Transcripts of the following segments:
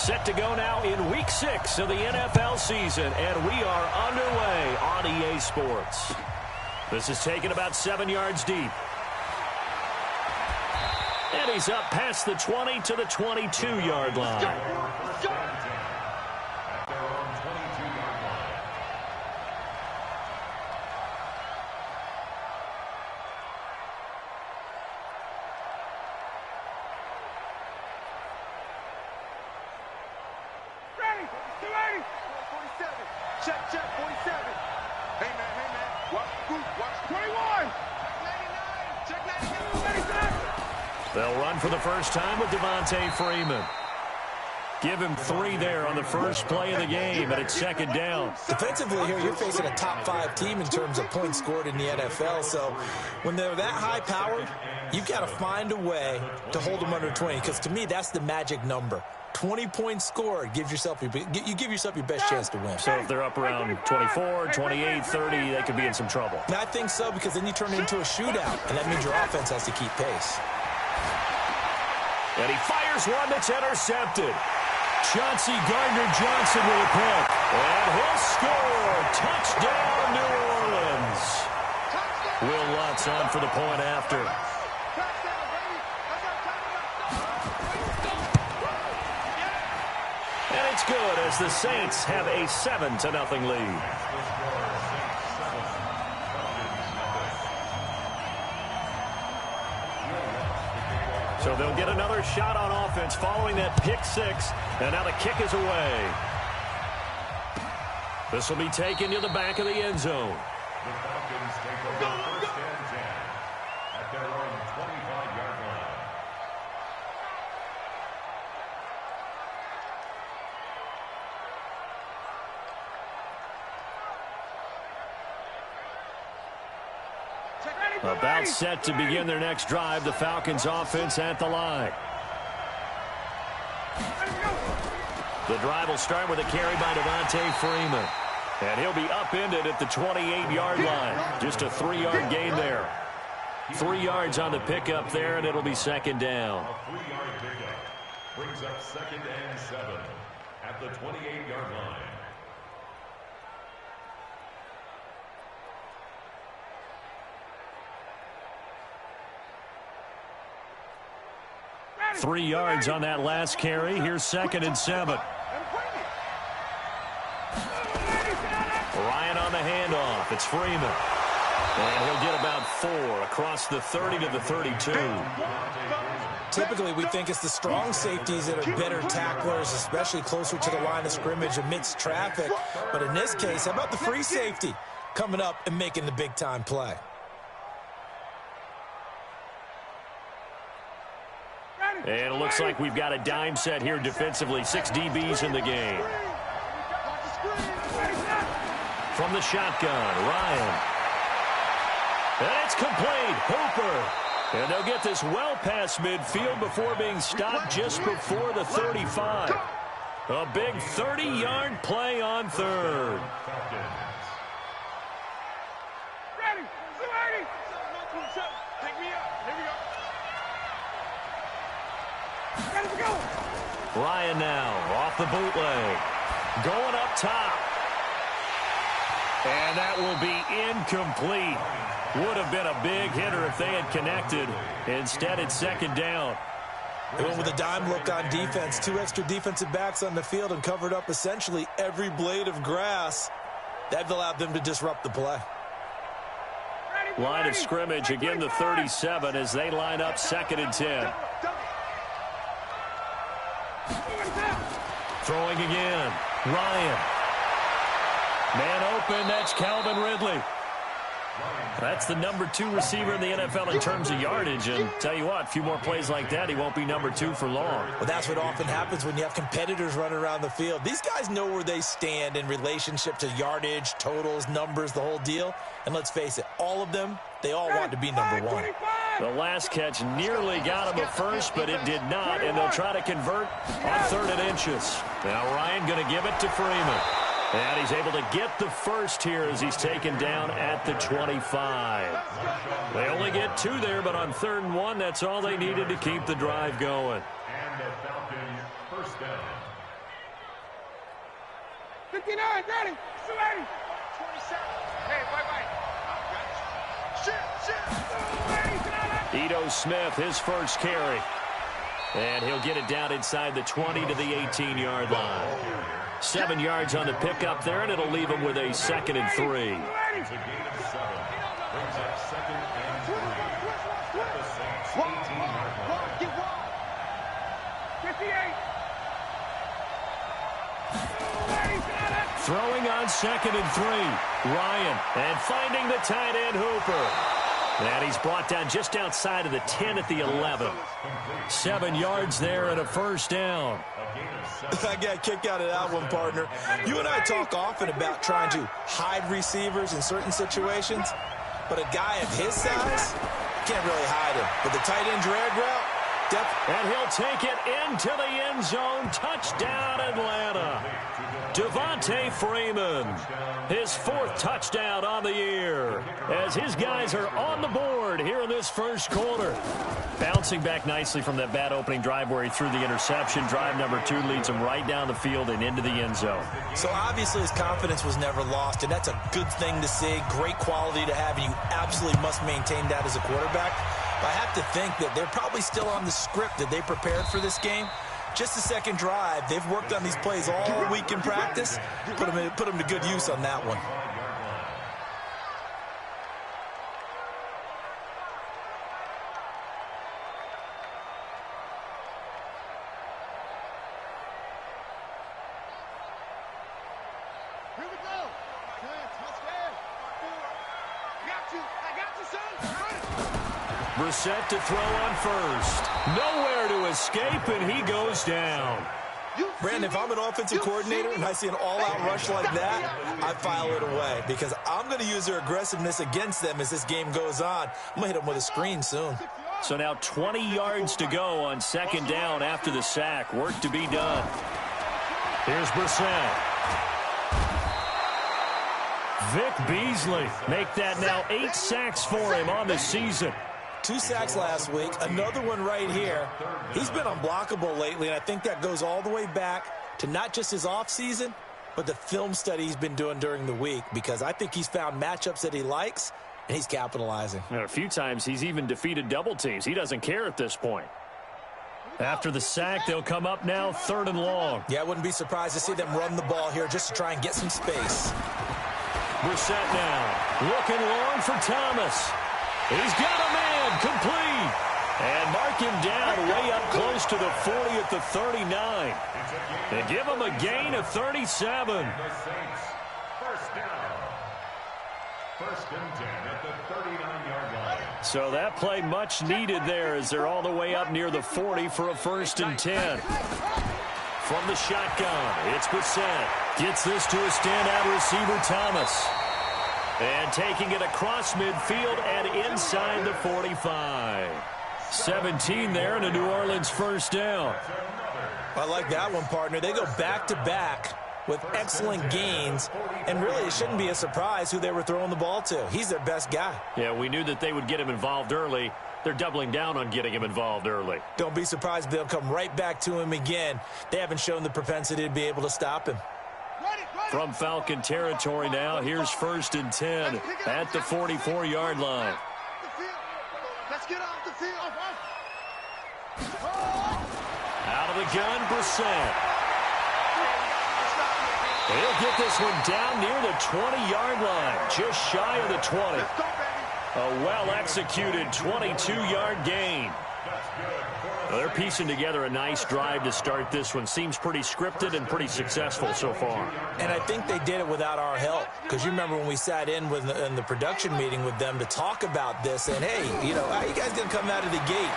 Set to go now in Week 6 of the NFL season, and we are underway on EA Sports. This is taken about 7 yards deep. And he's up past the 20 to the 22-yard line. Check, 47. Hey, man. Watch 21. Check 99. They'll run for the first time with Devontae Freeman. Give him 3 there on the first play of the game, and it's second down. Defensively here, you're facing a top-5 team in terms of points scored in the NFL. So when they're that high-powered, you've got to find a way to hold them under 20, because to me, that's the magic number. 20 points scored gives yourself you give yourself your best chance to win. So if they're up around 24, 28, 30, they could be in some trouble. And I think so, because then you turn it into a shootout, and that means your offense has to keep pace. And he fires one that's intercepted. Chauncey Gardner-Johnson with a pick. And he'll score. Touchdown, New Orleans. Will Lutz on for the point after. And it's good as the Saints have a 7-0 lead. So they'll get another shot on offense following that pick 6. And now the kick is away. This will be taken to the back of the end zone. The Falcons take over first and 10 at their own 25-yard line. About set to begin their next drive, the Falcons offense at the line. The drive will start with a carry by Devontae Freeman. And he'll be upended at the 28-yard line. Just a 3-yard gain there. 3 yards on the pickup there, and it'll be second down. A 3-yard pickup brings up second and 7 at the 28-yard line. Three yards on that last carry. Here's second and 7. Ryan on the handoff. It's Freeman. And he'll get about 4 across the 30 to the 32. Typically, we think it's the strong safeties that are better tacklers, especially closer to the line of scrimmage amidst traffic. But in this case, how about the free safety coming up and making the big-time play? And it looks like we've got a dime set here defensively. 6 DBs in the game. From the shotgun, Ryan. And it's complete. Hooper. And they'll get this well past midfield before being stopped just before the 35. A big 30-yard play on third. Ryan now off the bootleg. Going up top. And that will be incomplete. Would have been a big hitter if they had connected. Instead, it's second down. They went with a dime look on defense. 2 extra defensive backs on the field and covered up essentially every blade of grass. That allowed them to disrupt the play. Line of scrimmage, again the 37 as they line up second and 10. Throwing again. Ryan. Man open, that's Calvin Ridley. That's the number 2 receiver in the NFL in terms of yardage. And tell you what, a few more plays like that, he won't be number 2 for long. Well, that's what often happens when you have competitors running around the field. These guys know where they stand in relationship to yardage, totals, numbers, the whole deal. And let's face it, all of them, they all want to be number 1. The last catch nearly got him a first, but it did not, and they'll try to convert on 3rd and inches. Now Ryan going to give it to Freeman. And he's able to get the first here as he's taken down at the 25. They only get 2 there, but on 3rd and 1, that's all they needed to keep the drive going. And the Falcons first down 59, ready. 280. 27. Hey, wait. Shit. Ito Smith, his first carry. And he'll get it down inside the 20 to the 18-yard line. 7 yards on the pickup there, and it'll leave him with a 2nd and 3. It's a gain of 7. Brings up 2nd and 3. At the Saints' 18-yard line. 58. Throwing on 2nd and 3. Ryan, and finding the tight end Hooper. And he's brought down just outside of the 10 at the 11. 7 yards there and a first down. I got a kick out of that one, partner. You and I talk often about trying to hide receivers in certain situations, but a guy of his size can't really hide him. With the tight end drag route, and he'll take it into the end zone. Touchdown, Atlanta. Devontae Freeman, his 4th touchdown on the year, as his guys are on the board here in this first quarter. Bouncing back nicely from that bad opening drive where he threw the interception. Drive number 2 leads him right down the field and into the end zone. So obviously his confidence was never lost, and that's a good thing to see. Great quality to have, and you absolutely must maintain that as a quarterback. But I have to think that they're probably still on the script that they prepared for this game. Just the second drive. They've worked on these plays all week in practice. Put them to good use on that one. Here we go. Touchdown. I got you, son. Brissett to throw on first. Nowhere to escape, and he goes down. Brandon, if I'm an offensive coordinator and I see an all-out rush like that, I file it away because I'm going to use their aggressiveness against them as this game goes on. I'm going to hit them with a screen soon. So now 20 yards to go on 2nd down after the sack. Work to be done. Here's Brissett. Vic Beasley make that now 8 sacks for him on the season. 2 sacks last week, another one right here. He's been unblockable lately, and I think that goes all the way back to not just his offseason, but the film study he's been doing during the week, because I think he's found matchups that he likes, and he's capitalizing. And a few times he's even defeated double teams. He doesn't care at this point. After the sack, they'll come up now 3rd and long. Yeah, I wouldn't be surprised to see them run the ball here just to try and get some space. Brissett now looking long for Thomas. He's got a man complete. And mark him down way up close to the 40 at the 39. They give him a gain of 37. The Saints, first down. 1st and 10 at the 39-yard line. So that play much needed there as they're all the way up near the 40 for a 1st and 10. From the shotgun, it's Brissett. Gets this to a standout receiver, Thomas. And taking it across midfield and inside the 45. 17 there and a New Orleans first down. I like that one, partner. They go back-to-back with excellent gains, and really it shouldn't be a surprise who they were throwing the ball to. He's their best guy. Yeah, we knew that they would get him involved early. They're doubling down on getting him involved early. Don't be surprised if they'll come right back to him again. They haven't shown the propensity to be able to stop him. From Falcon territory now, here's 1st and 10 at the 44-yard line. Let's get off the field. Out of the gun, Brissett. He'll get this one down near the 20-yard line, just shy of the 20. A well-executed 22-yard gain. Well, they're piecing together a nice drive to start this one. Seems pretty scripted and pretty successful so far. And I think they did it without our help. Because you remember when we sat in the production meeting with them to talk about this. And, hey, you know, how you guys going to come out of the gate?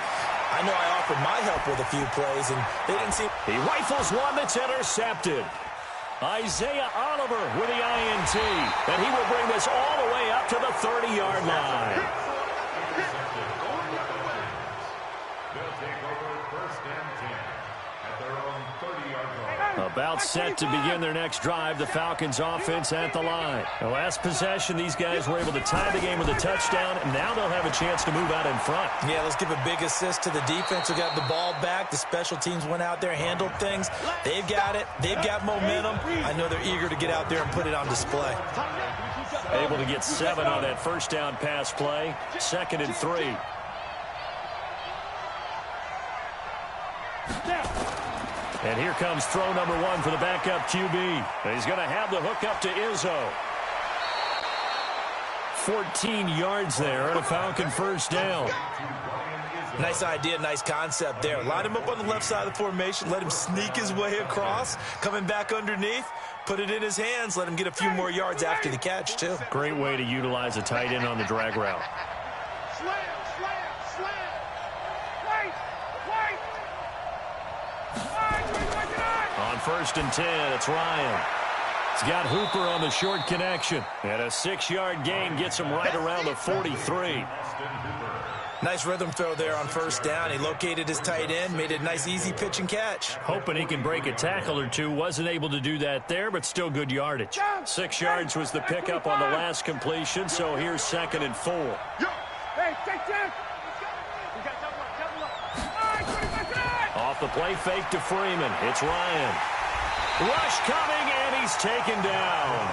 I know I offered my help with a few plays, and they didn't seem... He rifles one that's intercepted. Isaiah Oliver with the INT. And he will bring this all the way up to the 30-yard line. About set to begin their next drive, the Falcons offense at the line. The last possession, these guys were able to tie the game with a touchdown, and now they'll have a chance to move out in front. Yeah, let's give a big assist to the defense who got the ball back. The special teams went out there, handled things. They've got it. They've got momentum. I know they're eager to get out there and put it on display. Able to get 7 on that first down pass play. 2nd and 3. And here comes throw number 1 for the backup QB. He's going to have the hook up to Izzo. 14 yards there and a Falcon first down. Nice idea, nice concept there. Line him up on the left side of the formation. Let him sneak his way across. Coming back underneath. Put it in his hands. Let him get a few more yards after the catch, too. Great way to utilize a tight end on the drag route. Slam, slam, slam. Wait, wait. On 1st and 10, it's Ryan. He's got Hooper on the short connection. And a 6-yard gain gets him right around the 43. Nice rhythm throw there on 1st down. He located his tight end, made it a nice, easy pitch and catch. Hoping he can break a tackle or two. Wasn't able to do that there, but still good yardage. 6 yards was the pickup on the last completion, so here's 2nd and 4. Hey, take 10. We got double up. Off the play fake to Freeman. It's Ryan. Rush coming, and he's taken down.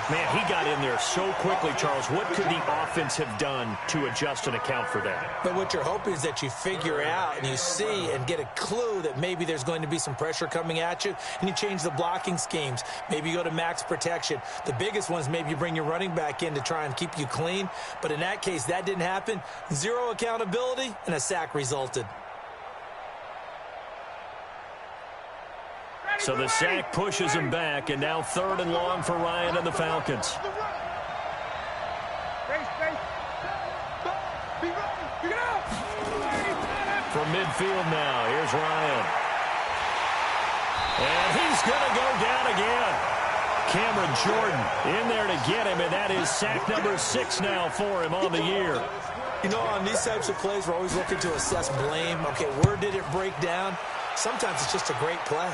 Man, he got in there so quickly, Charles. What could the offense have done to adjust and account for that? But what you're hoping is that you figure out and you see and get a clue that maybe there's going to be some pressure coming at you, and you change the blocking schemes. Maybe you go to max protection. The biggest one is maybe you bring your running back in to try and keep you clean. But in that case, that didn't happen. 0 accountability, and a sack resulted. So the sack pushes him back, and now 3rd and long for Ryan and the Falcons. From midfield now, here's Ryan. And he's going to go down again. Cameron Jordan in there to get him, and that is sack number 6 now for him on the year. You know, on these types of plays, we're always looking to assess blame. Okay, where did it break down? Sometimes it's just a great play.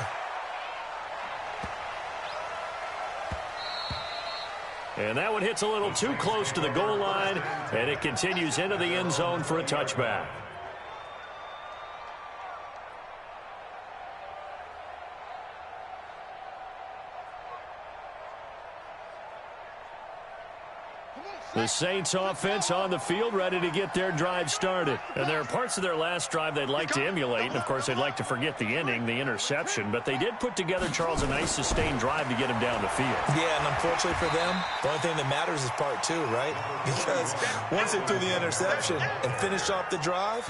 And that one hits a little too close to the goal line, and it continues into the end zone for a touchback. The Saints offense on the field, ready to get their drive started. And there are parts of their last drive they'd like to emulate. And, of course, they'd like to forget the ending, the interception. But they did put together, Charles, a nice sustained drive to get him down the field. Yeah, and unfortunately for them, the only thing that matters is part 2, right? Because once they threw the interception and finished off the drive,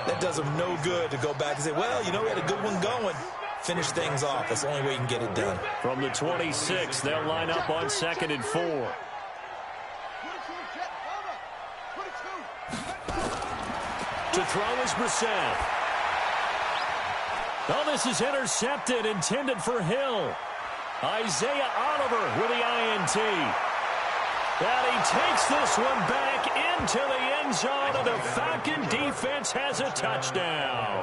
that does them no good to go back and say, well, you know, we had a good one going. Finish things off. That's the only way you can get it done. From the 26, they'll line up on 2nd and 4. To throw is Brissett. Oh, this is intercepted, intended for Hill. Isaiah Oliver with the INT. And he takes this one back into the end zone, and the Falcon defense has a touchdown.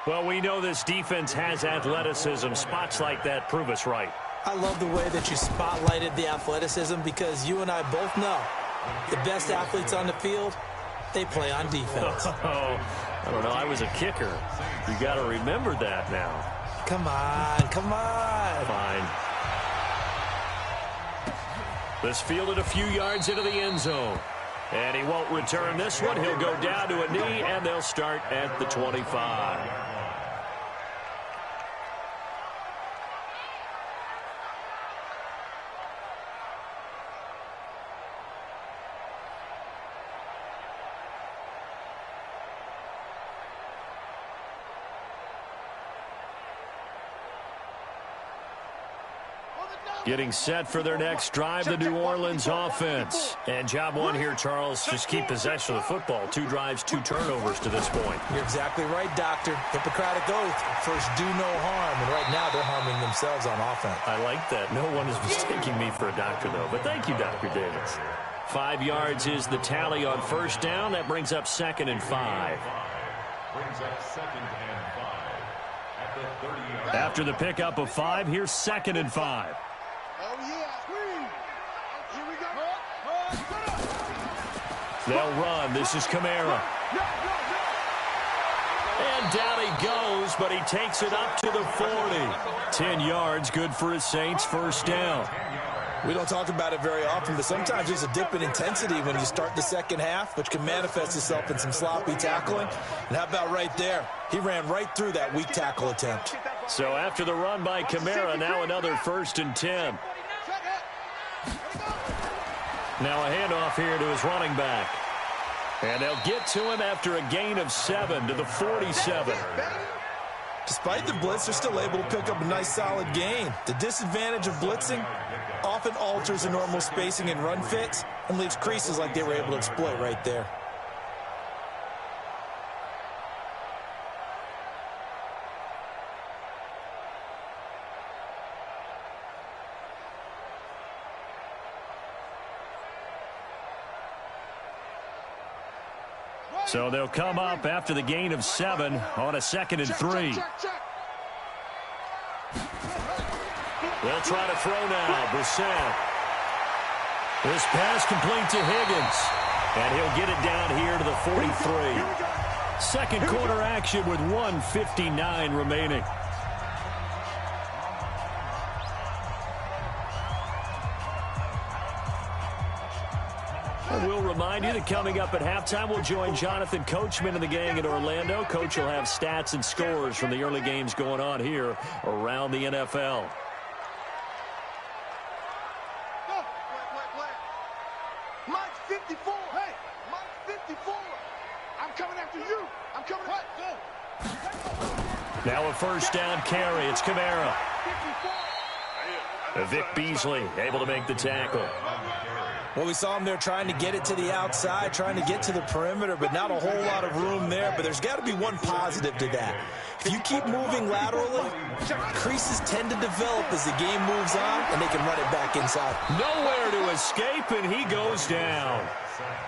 Well, we know this defense has athleticism. Spots like that prove us right. I love the way that you spotlighted the athleticism, because you and I both know the best athletes on the field, they play on defense. Oh, I don't know. I was a kicker. You got to remember that now. Come on, come on. Fine. This fielded a few yards into the end zone. And he won't return this one. He'll go down to a knee, and they'll start at the 25. Getting set for their next drive, the New Orleans offense. And job 1 here, Charles, just keep possession of the football. 2 drives, 2 turnovers to this point. You're exactly right, Doctor. Hippocratic oath. First, do no harm. And right now, they're harming themselves on offense. I like that. No one is mistaking me for a doctor, though. But thank you, Dr. Davis. 5 yards is the tally on first down. That brings up 2nd and 5. Brings up 2nd and 5. After the pickup of 5, here's 2nd and 5. Oh, yeah. Here we go. They'll run. This is Kamara. And down he goes, but he takes it up to the 40. 10 yards, good for his Saints, first down. We don't talk about it very often, but sometimes there's a dip in intensity when you start the second half, which can manifest itself in some sloppy tackling. And how about right there? He ran right through that weak tackle attempt. So after the run by Kamara, now another 1st and 10. Now a handoff here to his running back. And they'll get to him after a gain of 7 to the 47. Despite the blitz, they're still able to pick up a nice solid gain. The disadvantage of blitzing often alters the normal spacing and run fits and leaves creases like they were able to exploit right there. So they'll come up after the gain of 7 on a 2nd and 3. They'll try to throw now. Brissett. This pass complete to Higgins. And he'll get it down here to the 43. Second quarter action with 1:59 remaining. We'll remind you that coming up at halftime, we'll join Jonathan Coachman and the gang in Orlando. Coach will have stats and scores from the early games going on here around the NFL. Mike 54. Hey, Mike 54. I'm coming after you. I'm coming after you. Now a first down carry. It's Kamara. Vic Beasley able to make the tackle. Well, we saw him there trying to get it to the outside, trying to get to the perimeter, but not a whole lot of room there. But there's got to be one positive to that. If you keep moving laterally, creases tend to develop as the game moves on, and they can run it back inside. Nowhere to escape, and he goes down.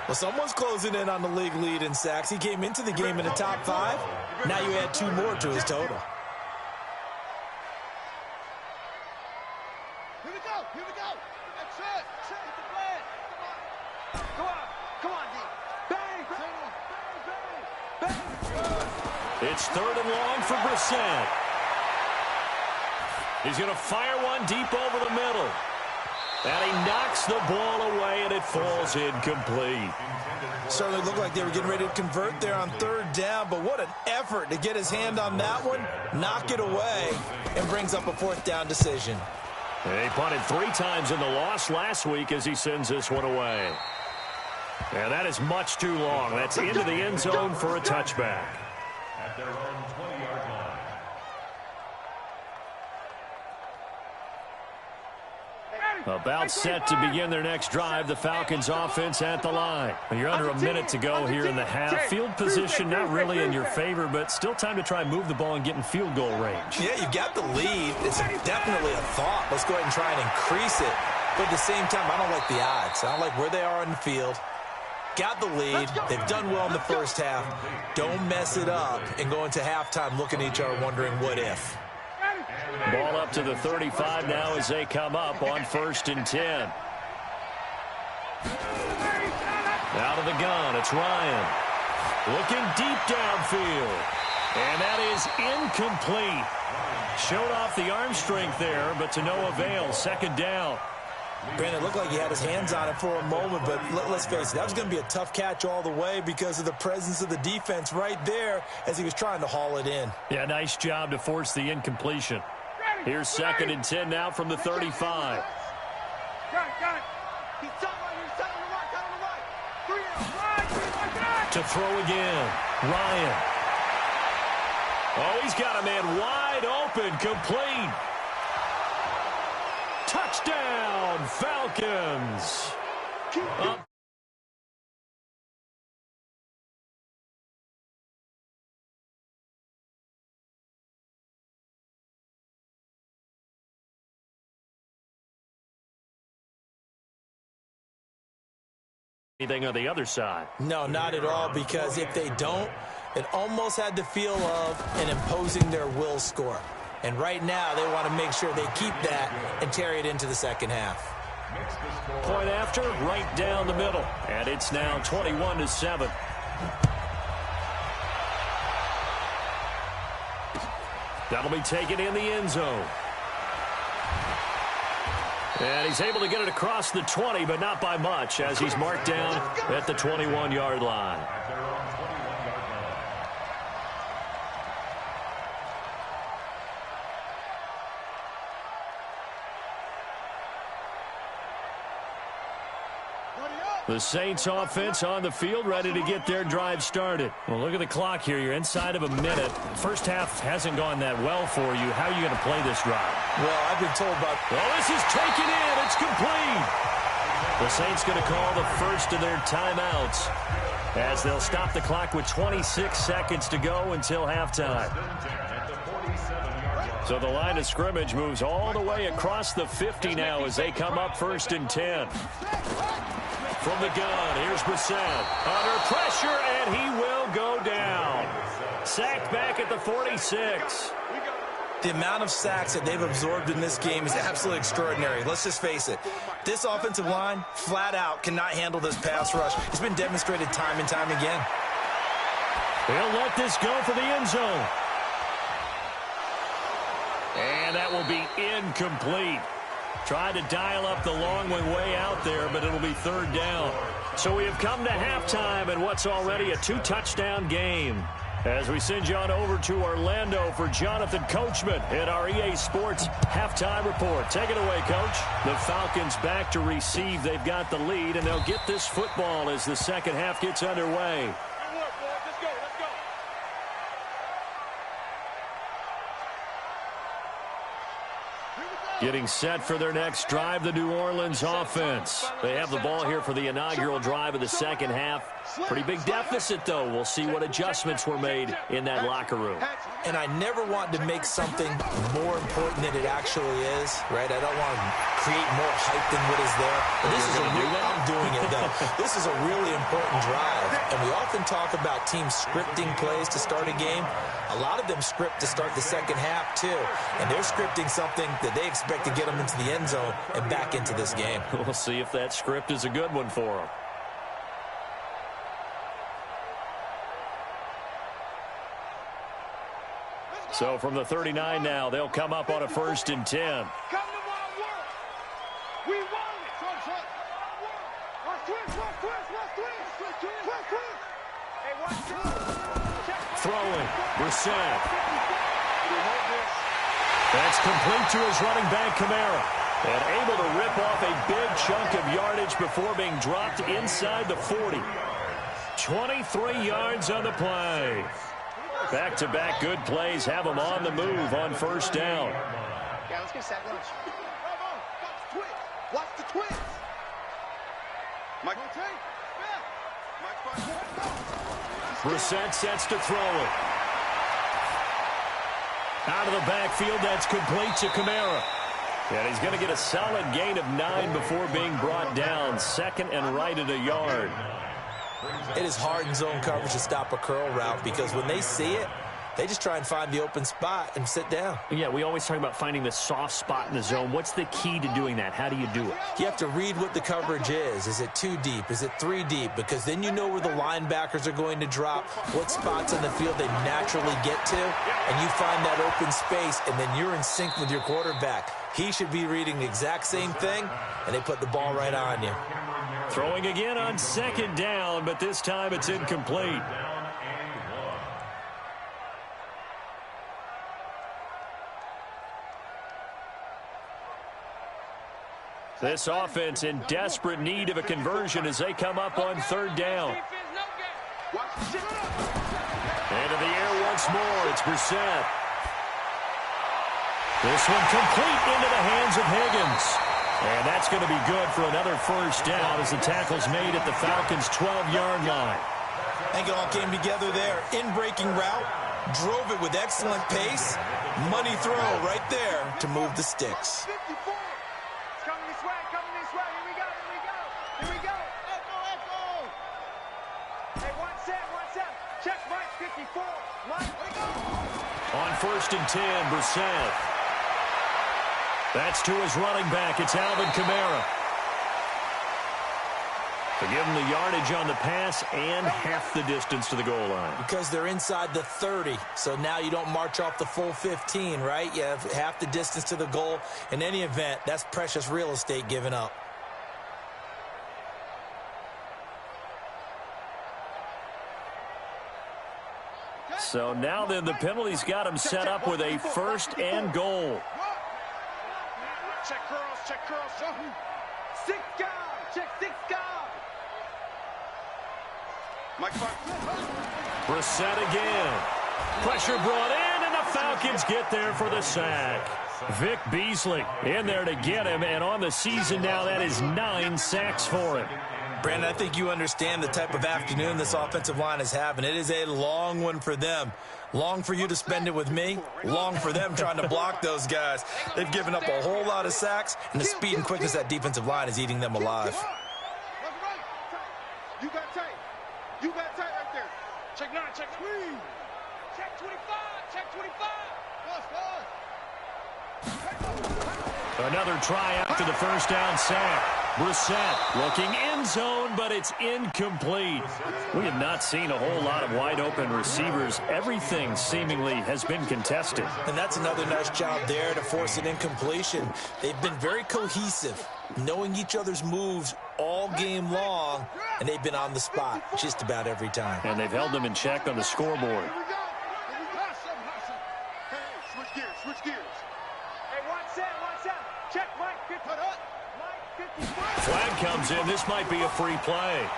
Well, someone's closing in on the league lead in sacks. He came into the game in the top 5. Now you add 2 more to his total. Here we go. Here we go. That's it. Hit the flag. Come on. Come on, D. Bang. Bang. Bang. Bang. It's 3rd and long for Brissett. He's going to fire one deep over the middle. And he knocks the ball away, and it falls incomplete. Certainly looked like they were getting ready to convert there on 3rd down, but what an effort to get his hand on that one, knock it away, and brings up a 4th down decision. He punted 3 times in the loss last week as he sends this one away. And that is much too long. That's into the end zone for a touchback. At their own 20-yard line. About set to begin their next drive. The Falcons offense at the line. You're under a minute to go here in the half. Field position not really in your favor, but still time to try and move the ball and get in field goal range. Yeah, you've got the lead. It's definitely a thought. Let's go ahead and try and increase it. But at the same time, I don't like the odds. I don't like where they are on the field. Got the lead. They've done well in the first half. Don't mess it up and go into halftime looking at each other wondering what if. Ball up to the 35 now as they come up on 1st and 10. Out of the gun, it's Ryan. Looking deep downfield. And that is incomplete. Showed off the arm strength there, but to no avail. 2nd down. Granted, it looked like he had his hands on it for a moment, but let's face it, that was going to be a tough catch all the way because of the presence of the defense right there as he was trying to haul it in. Yeah, nice job to force the incompletion. Here's 2nd and 10 now from the 35. Got it. He's on the right. 3 out. To throw again. Ryan. Oh, he's got a man wide open, complete. Touchdown, Falcons. Anything on the other side? No, not at all, because if they don't, It almost had the feel of an imposing their will score. And right now, they want to make sure they keep that and carry it into the second half. Point after, right down the middle. And it's now 21-7. That'll be taken in the end zone. And he's able to get it across the 20, but not by much, as he's marked down at the 21-yard line. The Saints offense on the field, ready to get their drive started. Well, look at the clock here. You're inside of a minute. First half hasn't gone that well for you. How are you going to play this drive? Well, I've been told about... Well, this is taken in. It's complete. The Saints going to call the first of their timeouts as they'll stop the clock with 26 seconds to go until halftime. So the line of scrimmage moves all the way across the 50 now as they come up 1st and 10. From the gun, here's Brissett. Under pressure, and he will go down. Sacked back at the 46. The amount of sacks that they've absorbed in this game is absolutely extraordinary. Let's just face it. This offensive line, flat out, cannot handle this pass rush. It's been demonstrated time and time again. They'll let this go for the end zone. And that will be incomplete. Tried to dial up the long way out there, but it'll be 3rd down. So we have come to halftime in what's already a 2-touchdown game. As we send you on over to Orlando for Jonathan Coachman at our EA Sports Halftime Report. Take it away, Coach. The Falcons back to receive. They've got the lead, and they'll get this football as the second half gets underway. Getting set for their next drive, the New Orleans offense. They have the ball here for the inaugural drive of the second half. Pretty big deficit, though. We'll see what adjustments were made in that locker room. And I never want to make something more important than it actually is, right? I don't want to create more hype than what is there. But this is I'm doing it, though. This is a really important drive. And we often talk about teams scripting plays to start a game. A lot of them script to start the second half, too. And they're scripting something that they expect to get them into the end zone and back into this game. We'll see if that script is a good one for them. So from the 39 now, they'll come up on a 1st and 10. Come to my work. We want it. Let's twist. Hey, watch twist. Throwing. Brissett. That's complete to his running back, Kamara. And able to rip off a big chunk of yardage before being dropped inside the 40. 23 yards on the play. Back-to-back good plays have them on the move on 1st down. Yeah, let's get a sack lunch. Watch the twist. Mike. Brissett sets to throw it. Out of the backfield, that's complete to Kamara. And he's going to get a solid gain of 9 before being brought down. 2nd and right at a yard. It is hard in zone coverage to stop a curl route because when they see it, they just try and find the open spot and sit down. Yeah, we always talk about finding the soft spot in the zone. What's the key to doing that? How do you do it? You have to read what the coverage is. Is it 2 deep? Is it 3 deep? Because then you know where the linebackers are going to drop, what spots on the field they naturally get to, and you find that open space, and then you're in sync with your quarterback. He should be reading the exact same thing, and they put the ball right on you. Throwing again on 2nd down, but this time it's incomplete. This offense in desperate need of a conversion as they come up on 3rd down. Into the air once more. It's Brissett. This one complete into the hands of Higgins. And that's going to be good for another 1st down as the tackle's made at the Falcons' 12-yard line. I think it all came together there. In-breaking route, drove it with excellent pace. Money throw right there to move the sticks. Coming this way. Here we go. Hey, one set. Check, Mike. 54. Mike, On 1st and 10, Brissett. That's to his running back. It's Alvin Kamara. To give him the yardage on the pass and half the distance to the goal line. Because they're inside the 30, so now you don't march off the full 15, right? You have half the distance to the goal. In any event, that's precious real estate given up. So now then, the penalty's got him set up with a 1st and goal. check girls. 6 guys. Check 6 guys. Mike, Brissett again. Pressure brought in, and the Falcons get there for the sack. Vic Beasley in there to get him, and on the season now, that is 9 sacks for him. Brandon, I think you understand the type of afternoon this offensive line is having. It is a long one for them. Long for you to spend it with me. Long for them trying to block those guys. They've given up a whole lot of sacks, and the speed and quickness of that defensive line is eating them alive. You got tight. You got tight right there. Check 9, check 3. Check 25, check 25. Another try after the 1st down sack. Brissett looking end zone, but it's incomplete. We have not seen a whole lot of wide open receivers. Everything seemingly has been contested. And that's another nice job there to force an incompletion. They've been very cohesive, knowing each other's moves all game long, and they've been on the spot just about every time. And they've held them in check on the scoreboard. Switch gears. Hey, watch that. Check Mike 50. Mike 55. Flag comes in. This might be a free play.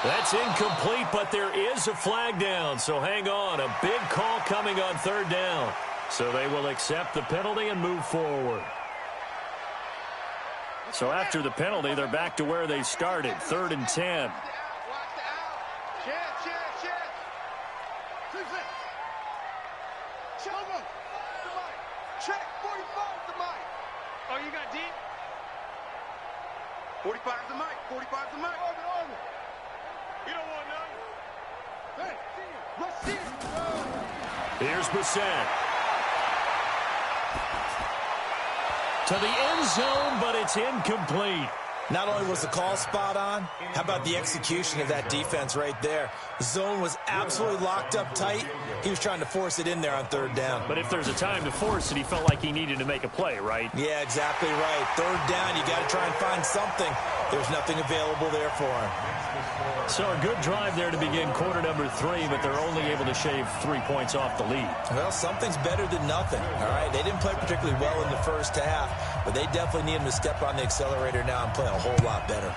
That's incomplete, but there is a flag down, so hang on. A big call coming on 3rd down. So they will accept the penalty and move forward. So after the penalty, they're back to where they started, 3rd and 10. Check 45 to Mike. Oh, you got deep? 45 to Mike. 45 to Mike. Orbit. You don't want none. Hey, let's see it. Here's Brissett. To the end zone, but it's incomplete. Not only was the call spot on, how about the execution of that defense right there? The zone was absolutely locked up tight. He was trying to force it in there on 3rd down. But if there's a time to force it, he felt like he needed to make a play, right? Yeah, exactly right. 3rd down, you got to try and find something. There's nothing available there for him. So a good drive there to begin quarter number 3, but they're only able to shave 3 points off the lead. Well, something's better than nothing, all right? They didn't play particularly well in the 1st half, but they definitely need him to step on the accelerator now and play a whole lot better.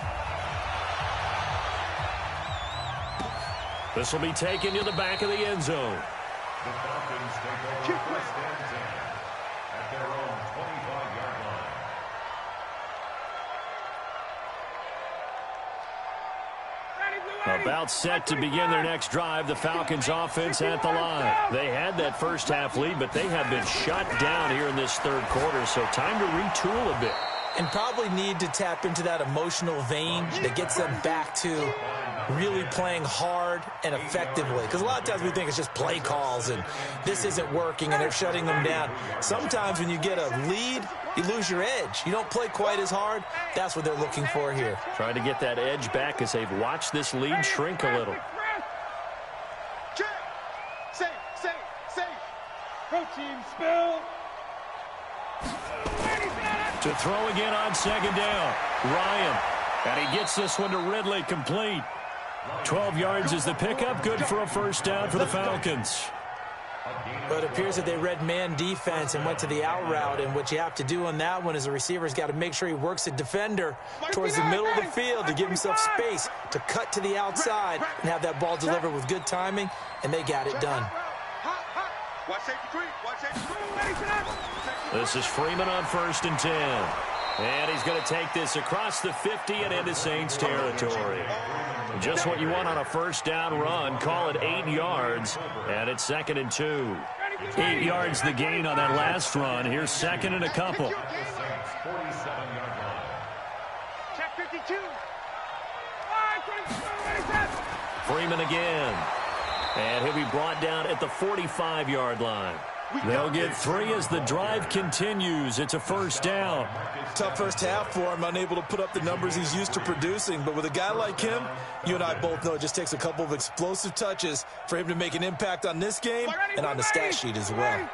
This will be taken to the back of the end zone. The Falcons take over 1st and 10 at their own 25-yard line. About set to begin their next drive, the Falcons offense at the line. They had that 1st half lead, but they have been shut down here in this 3rd quarter, so time to retool a bit. And probably need to tap into that emotional vein that gets them back to really playing hard and effectively. Because a lot of times we think it's just play calls and this isn't working and they're shutting them down. Sometimes when you get a lead, you lose your edge. You don't play quite as hard. That's what they're looking for here. Trying to get that edge back as they've watched this lead shrink a little. Safe. Protein spill. To throw again on 2nd down. Ryan. And he gets this one to Ridley, complete. 12 yards is the pickup. Good for a 1st down for the Falcons. But it appears that they read man defense and went to the out route. And what you have to do on that one is the receiver's got to make sure he works the defender towards the middle of the field to give himself space to cut to the outside and have that ball delivered with good timing. And they got it done. Watch safety 3. This is Freeman on 1st and 10. And he's going to take this across the 50 and into Saints territory. Just what you want on a 1st down run. Call it 8 yards, and it's 2nd and 2. 8 yards the gain on that last run. Here's 2nd and a couple. Check 52. Freeman again. And he'll be brought down at the 45-yard line. They'll get 3 as the drive continues. It's a first down. Tough first half for him, unable to put up the numbers he's used to producing. But with a guy like him, you and I both know it just takes a couple of explosive touches for him to make an impact on this game and on the stat sheet as well.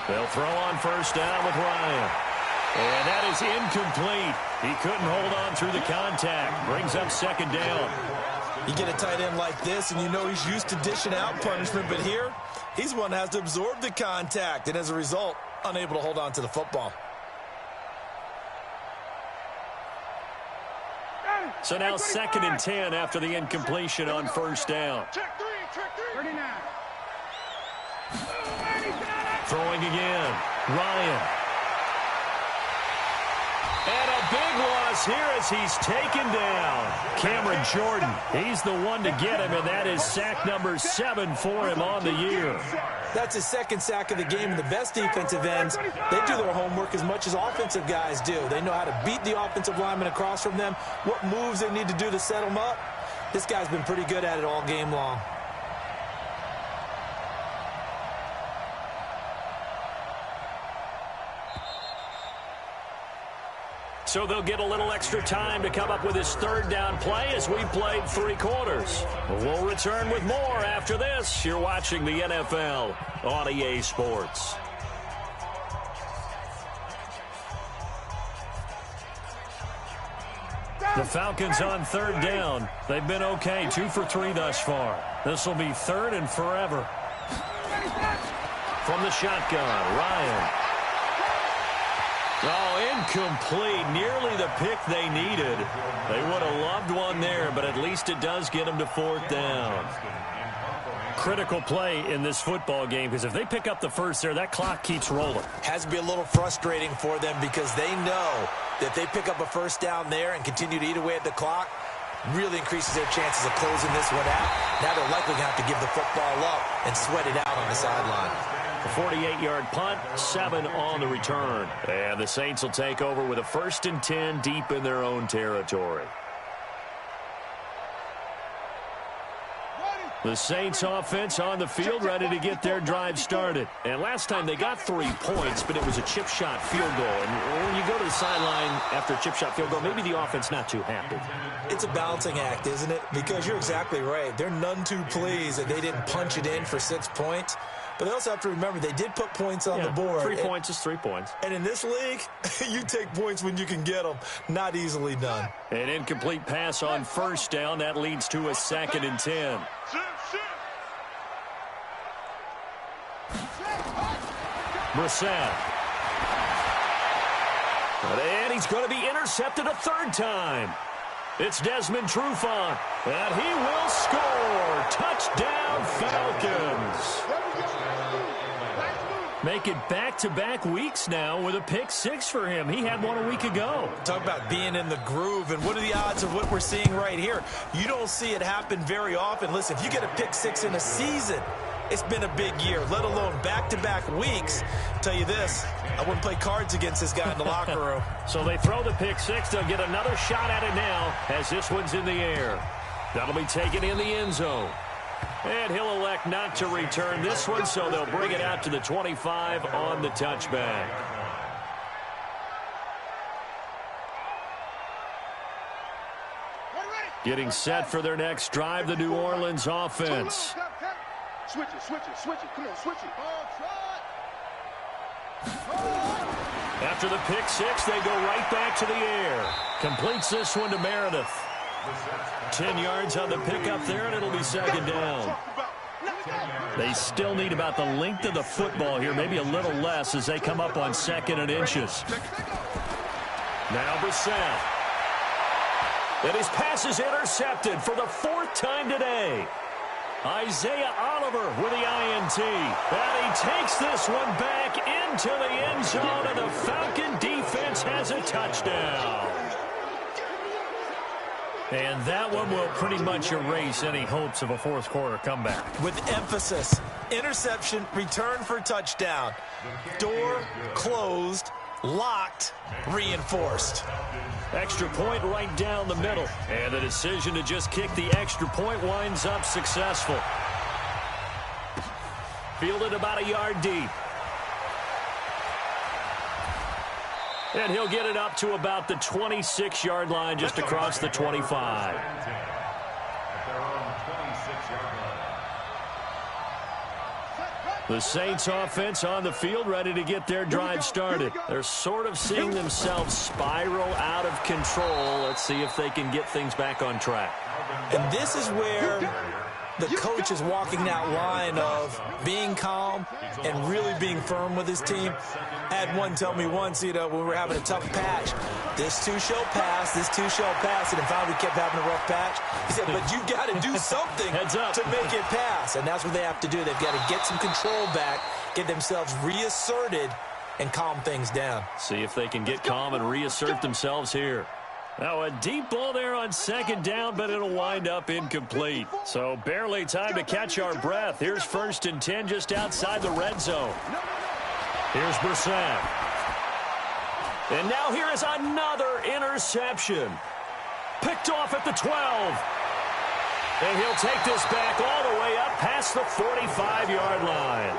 They'll throw on first down with Ryan. And that is incomplete. He couldn't hold on through the contact. Brings up second down. You get a tight end like this, and you know he's used to dishing out punishment, but here, he's one that has to absorb the contact, and as a result, unable to hold on to the football. So now 2nd and 10 after the incompletion on first down. Check 3. 39. Throwing again. Ryan. And a big loss here as he's taken down. Cameron Jordan, he's the one to get him, and that is sack number 7 for him on the year. That's his 2nd sack of the game, and the best defensive ends, they do their homework as much as offensive guys do. They know how to beat the offensive lineman across from them, what moves they need to do to set them up. This guy's been pretty good at it all game long. So they'll get a little extra time to come up with his 3rd down play as we played 3 quarters. We'll return with more after this. You're watching the NFL on EA Sports. The Falcons on 3rd down. They've been okay, 2 for 3 thus far. This will be 3rd and forever. From the shotgun, Ryan. Oh, incomplete. Nearly the pick they needed. They would have loved one there, but at least it does get them to 4th down. Critical play in this football game, because if they pick up the first there, that clock keeps rolling. Has to be a little frustrating for them because they know that if they pick up a first down there and continue to eat away at the clock, really increases their chances of closing this one out. Now they're likely going to have to give the football up and sweat it out on the sideline. A 48-yard punt, 7 on the return. And the Saints will take over with a 1st and 10 deep in their own territory. The Saints offense on the field, ready to get their drive started. And last time they got 3 points, but it was a chip shot field goal. And when you go to the sideline after a chip shot field goal, maybe the offense not too happy. It's a balancing act, isn't it? Because you're exactly right. They're none too pleased that they didn't punch it in for 6 points. But they also have to remember they did put points on the board. 3 points is 3 points. And in this league, you take points when you can get them. Not easily done. An incomplete pass on first down. That leads to a 2nd and 10. Brissett. And he's going to be intercepted a 3rd time. It's Desmond Trufant, and he will score. Touchdown, Falcons. Make it back-to-back weeks now with a pick 6 for him. He had one a week ago. Talk about being in the groove, and what are the odds of what we're seeing right here? You don't see it happen very often. Listen, if you get a pick 6 in a season, it's been a big year, let alone back-to-back weeks. I'll tell you this, I wouldn't play cards against this guy in the locker room. So they throw the pick 6. They'll get another shot at it now as this one's in the air. That'll be taken in the end zone. And he'll elect not to return this one, so they'll bring it out to the 25 on the touchback. Getting set for their next drive, the New Orleans offense. Switch it. Come on, switch it. After the pick 6, they go right back to the air. Completes this one to Meredith. 10 yards on the pickup there, and it'll be 2nd down. They still need about the length of the football here, maybe a little less as they come up on 2nd and inches. Now Brissett. And his pass is intercepted for the 4th time today. Isaiah Oliver with the INT. And he takes this one back into the end zone, and the Falcon defense has a touchdown. And that one will pretty much erase any hopes of a 4th quarter comeback. With emphasis, interception, return for touchdown. Door closed, locked, reinforced. Extra point right down the middle. And the decision to just kick the extra point winds up successful. Fielded about a yard deep. And he'll get it up to about the 26-yard line, just across the 25. The Saints offense on the field, ready to get their drive started. They're sort of seeing themselves spiral out of control. Let's see if they can get things back on track. And this is where the coach is walking that line of being calm and really being firm with his team. I had one tell me once, when we were having a tough patch, this too shall pass, this too shall pass, and finally we kept having a rough patch. He said, but you've got to do something to make it pass, and that's what they have to do. They've got to get some control back, get themselves reasserted, and calm things down. See if they can get calm and reassert themselves here. Now, a deep ball there on second down, but it'll wind up incomplete. So barely time to catch our breath. Here's 1st and 10 just outside the red zone. Here's Brissett. And now here is another interception. Picked off at the 12. And he'll take this back all the way up past the 45-yard line.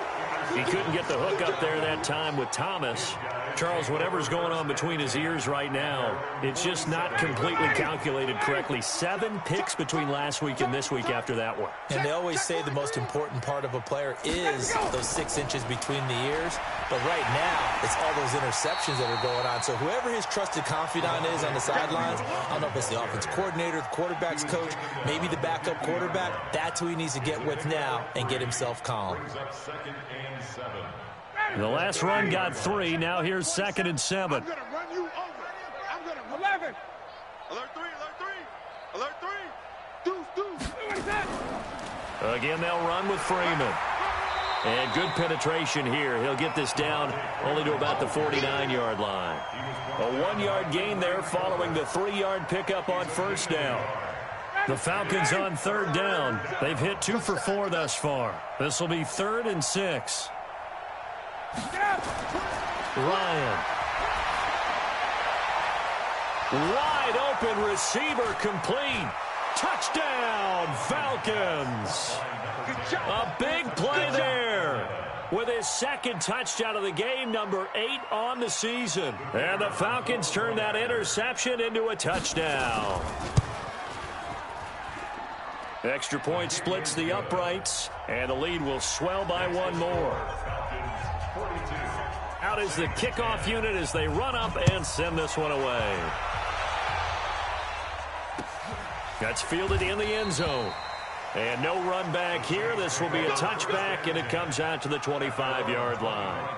He couldn't get the hook up there that time with Thomas. Charles, whatever's going on between his ears right now, it's just not completely calculated correctly. 7 picks between last week and this week after that one. And they always say the most important part of a player is those 6 inches between the ears. But right now, it's all those interceptions that are going on. So whoever his trusted confidant is on the sidelines, I don't know if it's the offense coordinator, the quarterback's coach, maybe the backup quarterback, that's who he needs to get with now and get himself calm. The last run got 3. Now here's 2nd and 7. I'm going to run you over. I'm going to 11. Alert 3, alert 3. Alert 3. Deuce. Again, they'll run with Freeman. And good penetration here. He'll get this down only to about the 49-yard line. A 1-yard gain there following the 3-yard pickup on 1st down. The Falcons on 3rd down. They've hit 2 for 4 thus far. This will be 3rd and 6. Ryan. Wide open receiver complete. Touchdown, Falcons. A big play there. With his 2nd touchdown of the game, number 8 on the season. And the Falcons turn that interception into a touchdown. Extra point splits the uprights, and the lead will swell by 1 more. Out is the kickoff unit as they run up and send this one away. That's fielded in the end zone. And no run back here. This will be a touchback, and it comes out to the 25-yard line.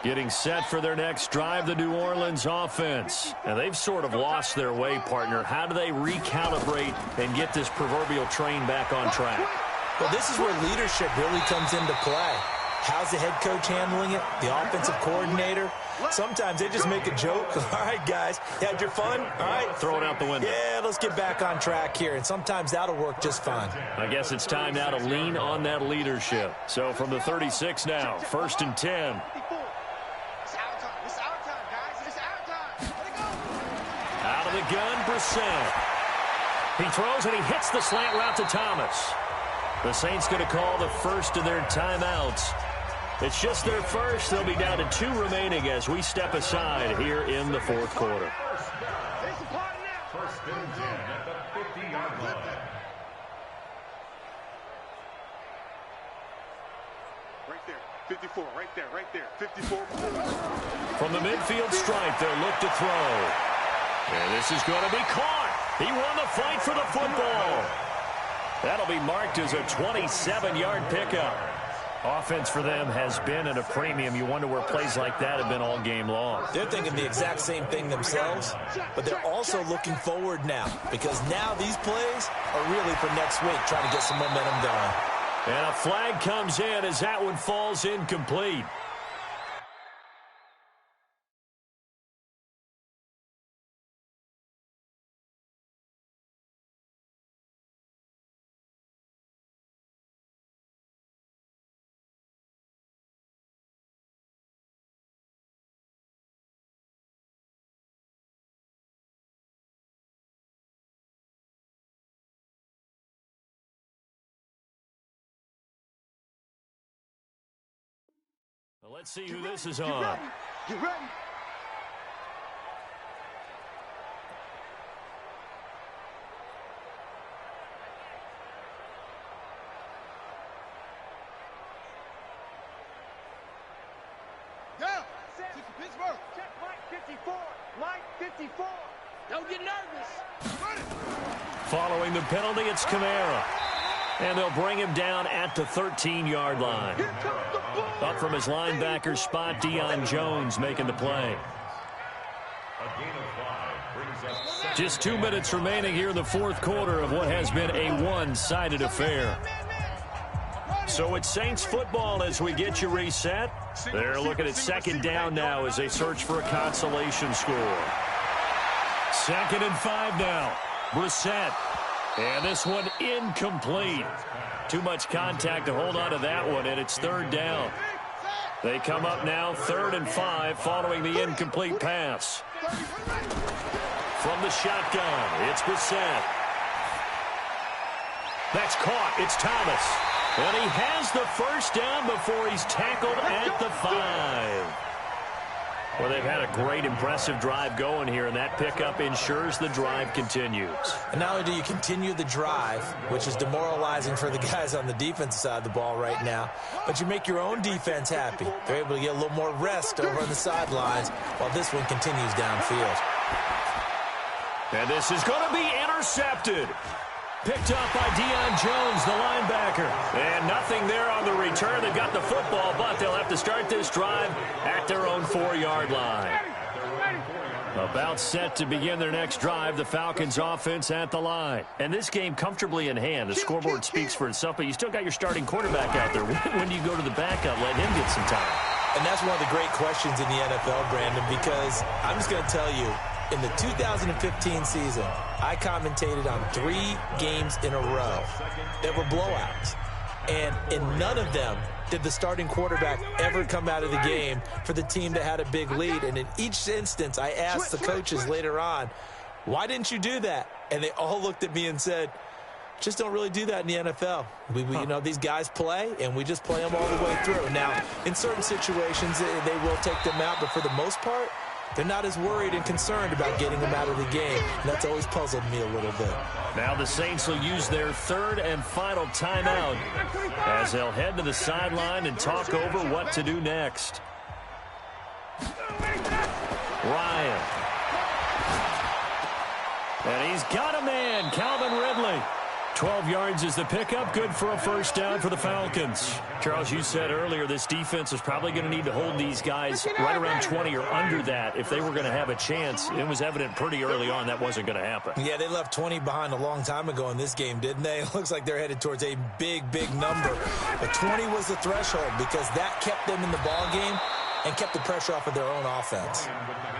Getting set for their next drive, the New Orleans offense. And they've sort of lost their way, partner. How do they recalibrate and get this proverbial train back on track? Well, this is where leadership really comes into play. How's the head coach handling it? The offensive coordinator? Sometimes they just make a joke. All right, guys, you had your fun? All right. Throw it out the window. Yeah, let's get back on track here. And sometimes that'll work just fine. I guess it's time now to lean on that leadership. So from the 36 now, 1st and 10. Out of the gun, Brissett. He throws and he hits the slant route to Thomas. The Saints going to call the first of their timeouts. It's just their first. They'll be down to 2 remaining as we step aside here in the 4th quarter. 1st and 10 at the 50-yard line. Right there. 54. Right there. 54. From the midfield stripe, they'll look to throw. And this is going to be caught. He won the fight for the football. That'll be marked as a 27-yard pickup. Offense for them has been at a premium. You wonder where plays like that have been all game long. They're thinking the exact same thing themselves, but they're also looking forward now because now these plays are really for next week, trying to get some momentum going. And a flag comes in as that one falls incomplete. Well, let's see who this is on. Get ready. Pittsburgh. Check Mike 54. Mike 54. Don't get nervous. Following the penalty, it's Kamara. And they'll bring him down at the 13-yard line. Up from his linebacker spot, Deion Jones making the play. Just 2 minutes remaining here in the fourth quarter of what has been a one-sided affair. So it's Saints football as we get you reset. They're looking at second down now as they search for a consolation score. 2nd and 5 now. Brissett. And this one incomplete. Too much contact to hold on to that one, and it's 3rd down. They come up now 3rd and 5 following the incomplete pass. From the shotgun, it's Brissett. That's caught. It's Thomas. And he has the first down before he's tackled at the 5. Well, they've had a great, impressive drive going here, and that pickup ensures the drive continues. And not only do you continue the drive, which is demoralizing for the guys on the defensive side of the ball right now, but you make your own defense happy. They're able to get a little more rest over on the sidelines while this one continues downfield. And this is going to be intercepted. Picked up by Deion Jones, the linebacker. And nothing there on the return. They've got the football, but they'll have to start this drive at their own 4-yard line. About set to begin their next drive, the Falcons offense at the line. And this game comfortably in hand. The scoreboard speaks for itself, but you still got your starting quarterback out there. When do you go to the backup, let him get some time? And that's one of the great questions in the NFL, Brandon, because I'm just going to tell you, in the 2015 season, I commentated on 3 games in a row that were blowouts. And in none of them did the starting quarterback ever come out of the game for the team that had a big lead. And in each instance, I asked the coaches later on, why didn't you do that? And they all looked at me and said, just don't really do that in the NFL. You know, these guys play, and we just play them all the way through. Now, in certain situations, they will take them out, but for the most part, they're not as worried and concerned about getting them out of the game. And that's always puzzled me a little bit. Now the Saints will use their 3rd and final timeout as they'll head to the sideline and talk over what to do next. Ryan. And he's got a man, Calvin Ridley. 12 yards is the pickup, good for a first down for the Falcons. Charles, you said earlier this defense is probably going to need to hold these guys right around 20 or under that if they were going to have a chance. It was evident pretty early on that wasn't going to happen. Yeah, they left 20 behind a long time ago in this game, didn't they? It looks like they're headed towards a big, big number. But 20 was the threshold because that kept them in the ball game and kept the pressure off of their own offense.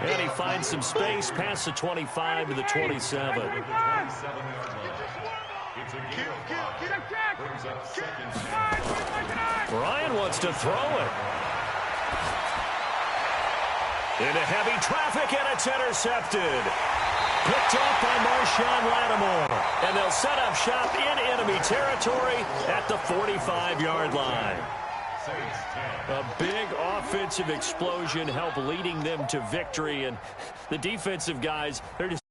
And he finds some space past the 25 to the 27. Ryan wants to throw it. Into heavy traffic, and it's intercepted. Picked off by Marshawn Lattimore. And they'll set up shop in enemy territory at the 45-yard line. A big offensive explosion helped leading them to victory. And the defensive guys, they're just